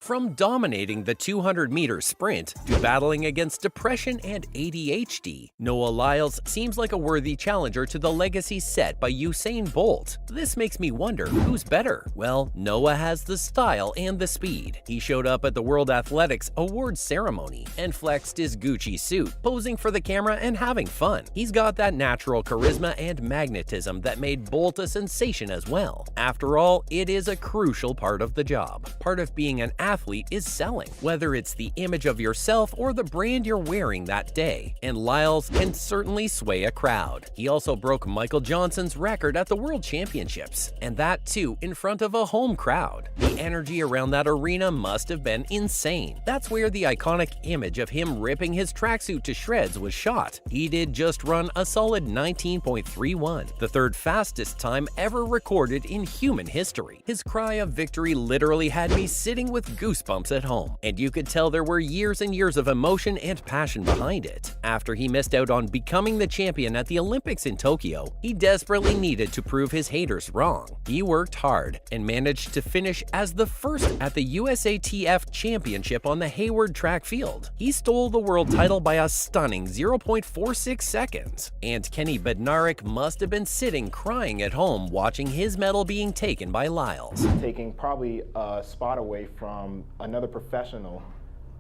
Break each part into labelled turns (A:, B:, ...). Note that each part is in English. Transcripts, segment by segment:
A: From dominating the 200-meter sprint to battling against depression and ADHD, Noah Lyles seems like a worthy challenger to the legacy set by Usain Bolt. This makes me wonder, who's better? Well, Noah has the style and the speed. He showed up at the World Athletics Awards ceremony and flexed his Gucci suit, posing for the camera and having fun. He's got that natural charisma and magnetism that made Bolt a sensation as well. After all, it is a crucial part of the job. Part of being an athlete is selling, whether it's the image of yourself or the brand you're wearing that day, and Lyles can certainly sway a crowd. He also broke Michael Johnson's record at the World Championships, and that too in front of a home crowd. The energy around that arena must have been insane. That's where the iconic image of him ripping his tracksuit to shreds was shot. He did just run a solid 19.31, the third fastest time ever recorded in human history. His cry of victory literally had me sitting with goosebumps at home, and you could tell there were years and years of emotion and passion behind it. After he missed out on becoming the champion at the Olympics in Tokyo, he desperately needed to prove his haters wrong. He worked hard and managed to finish as the first at the USATF Championship on the Hayward track field. He stole the world title by a stunning 0.46 seconds, and Kenny Bednarek must have been sitting crying at home watching his medal being taken by Lyles.
B: Taking probably a spot away from another professional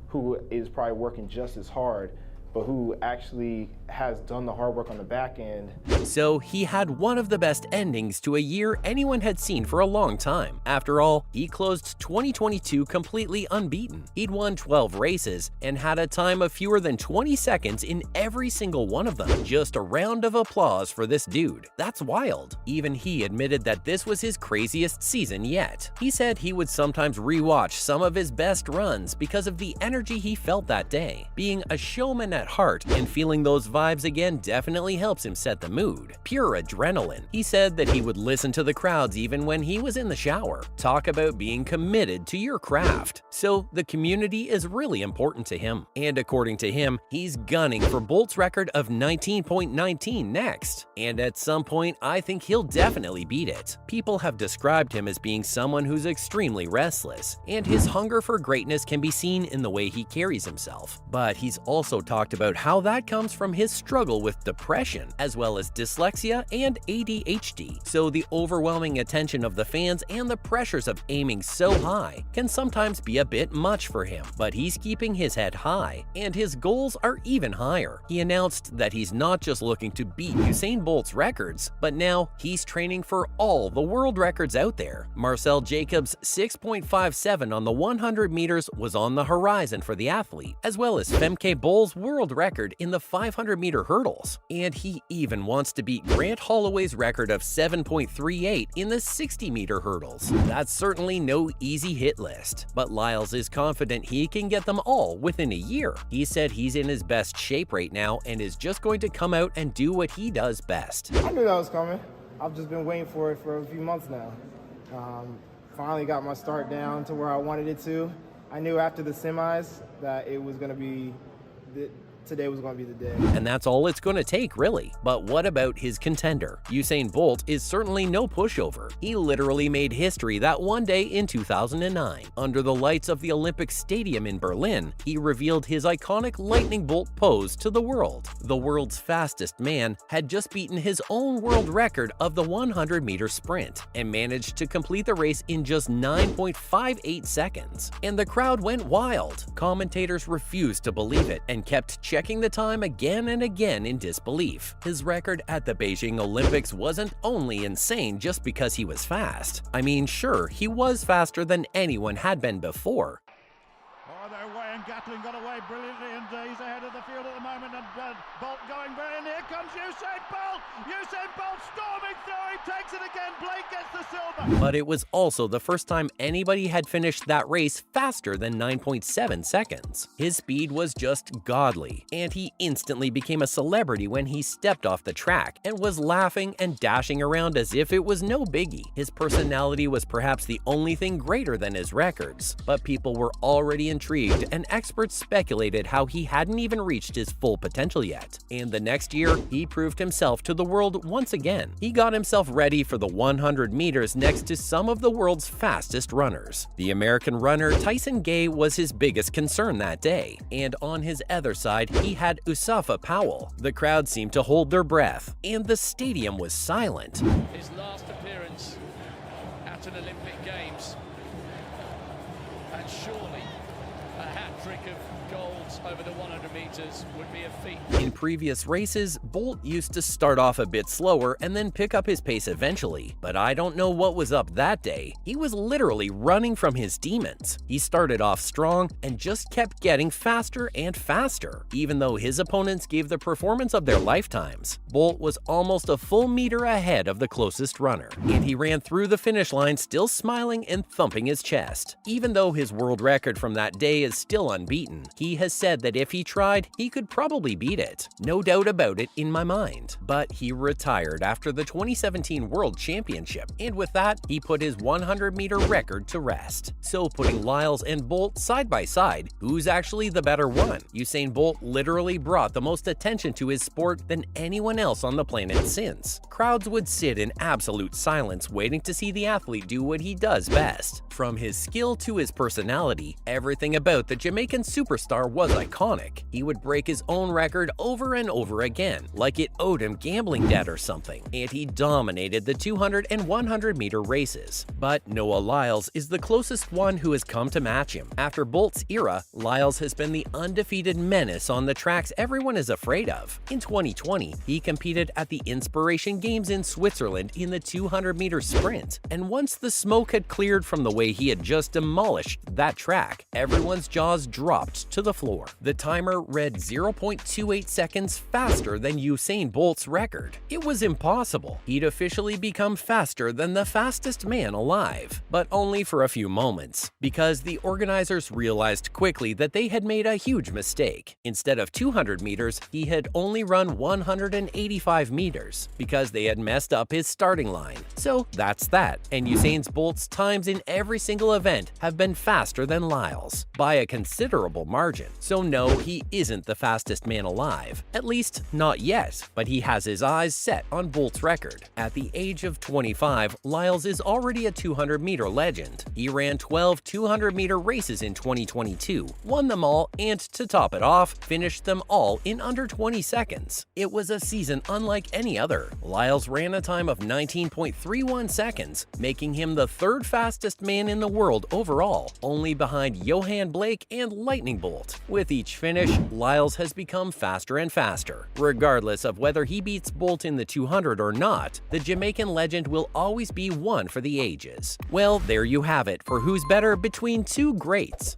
B: who is probably working just as hard, but who actually has done the hard work on the back end.
A: So he had one of the best endings to a year anyone had seen for a long time. After all, he closed 2022 completely unbeaten. He'd won 12 races and had a time of fewer than 20 seconds in every single one of them. Just a round of applause for this dude. That's wild. Even he admitted that this was his craziest season yet. He said he would sometimes rewatch some of his best runs because of the energy he felt that day. Being a showman at heart and feeling those vibes again definitely helps him set the mood. Pure adrenaline. He said that he would listen to the crowds even when he was in the shower. Talk about being committed to your craft. So the community is really important to him. And according to him, he's gunning for Bolt's record of 19.19 next. And at some point, I think he'll definitely beat it. People have described him as being someone who's extremely restless, and his hunger for greatness can be seen in the way he carries himself. But he's also talked about how that comes from his struggle with depression, as well as dyslexia and ADHD. So the overwhelming attention of the fans and the pressures of aiming so high can sometimes be a bit much for him. But he's keeping his head high, and his goals are even higher. He announced that he's not just looking to beat Usain Bolt's records, but now he's training for all the world records out there. Marcel Jacobs' 6.57 on the 100 meters was on the horizon for the athlete, as well as Femke Bol's world record in the 500-meter hurdles. And he even wants to beat Grant Holloway's record of 7.38 in the 60-meter hurdles. That's certainly no easy hit list, but Lyles is confident he can get them all within a year. He said he's in his best shape right now and is just going to come out and do what he does best.
C: I knew that was coming. I've just been waiting for it for a few months now. Finally got my start down to where I wanted it to. I knew after the semis that it was going to be today was going to be the day.
A: And that's all it's going to take, really. But what about his contender? Usain Bolt is certainly no pushover. He literally made history that one day in 2009. Under the lights of the Olympic Stadium in Berlin, he revealed his iconic lightning bolt pose to the world. The world's fastest man had just beaten his own world record of the 100-meter sprint and managed to complete the race in just 9.58 seconds. And the crowd went wild. Commentators refused to believe it and kept checking the time again and again in disbelief. His record at the Beijing Olympics wasn't only insane just because he was fast. I mean, sure, he was faster than anyone had been before.
D: Oh, they're away, and Gatling got away brilliantly, and he's ahead of the field at the moment, and Bolt going very in. Here comes Usain Bolt! Usain Bolt storming through, he takes it again, Blake gets the silver!
A: But it was also the first time anybody had finished that race faster than 9.7 seconds. His speed was just godly, and he instantly became a celebrity when he stepped off the track and was laughing and dashing around as if it was no biggie. His personality was perhaps the only thing greater than his records, but people were already intrigued and experts speculated how he hadn't even reached reached his full potential yet, and the next year, he proved himself to the world once again. He got himself ready for the 100 meters next to some of the world's fastest runners. The American runner Tyson Gay was his biggest concern that day, and on his other side, he had Usain Powell. The crowd seemed to hold their breath, and the stadium was silent.
E: His last appearance at an Olympic Games, and surely a hat-trick of golds over the 100 meters would be a feat.
A: In previous races, Bolt used to start off a bit slower and then pick up his pace eventually, but I don't know what was up that day. He was literally running from his demons. He started off strong and just kept getting faster and faster, even though his opponents gave the performance of their lifetimes. Bolt was almost a full meter ahead of the closest runner, and he ran through the finish line still smiling and thumping his chest. Even though his world record from that day is still unbeaten, he has said that if he tried, he could probably beat it. No doubt about it in my mind. But he retired after the 2017 World Championship, and with that, he put his 100-meter record to rest. So putting Lyles and Bolt side by side, who's actually the better one? Usain Bolt literally brought the most attention to his sport than anyone else on the planet since. Crowds would sit in absolute silence waiting to see the athlete do what he does best. From his skill to his personality, everything about the Jamaican superstar was iconic. He would break his own record over and over again, like it owed him gambling debt or something, and he dominated the 200 and 100-meter races. But Noah Lyles is the closest one who has come to match him. After Bolt's era, Lyles has been the undefeated menace on the tracks everyone is afraid of. In 2020, he competed at the Inspiration Games in Switzerland in the 200-meter sprint, and once the smoke had cleared from the way he had just demolished that track, everyone's jaws dropped to the floor. The timer read 0.28 seconds faster than Usain Bolt's record. It was impossible. He'd officially become faster than the fastest man alive, but only for a few moments, because the organizers realized quickly that they had made a huge mistake. Instead of 200 meters, he had only run 185 meters, because they had messed up his starting line. So that's that, and Usain Bolt's times in every single event have been faster than Lyles, by a considerable margin. So no, he isn't the fastest man alive, at least not yet, but he has his eyes set on Bolt's record. At the age of 25, Lyles is already a 200-meter legend. He ran 12 200-meter races in 2022, won them all, and to top it off, finished them all in under 20 seconds. It was a season unlike any other. Lyles ran a time of 19.31 seconds, making him the third fastest man in the world overall, only behind Johan Blake and Lightning Bolt. With each finish, Lyles has become faster and faster. Regardless of whether he beats Bolt in the 200 or not, the Jamaican legend will always be one for the ages. Well, there you have it for who's better between two greats.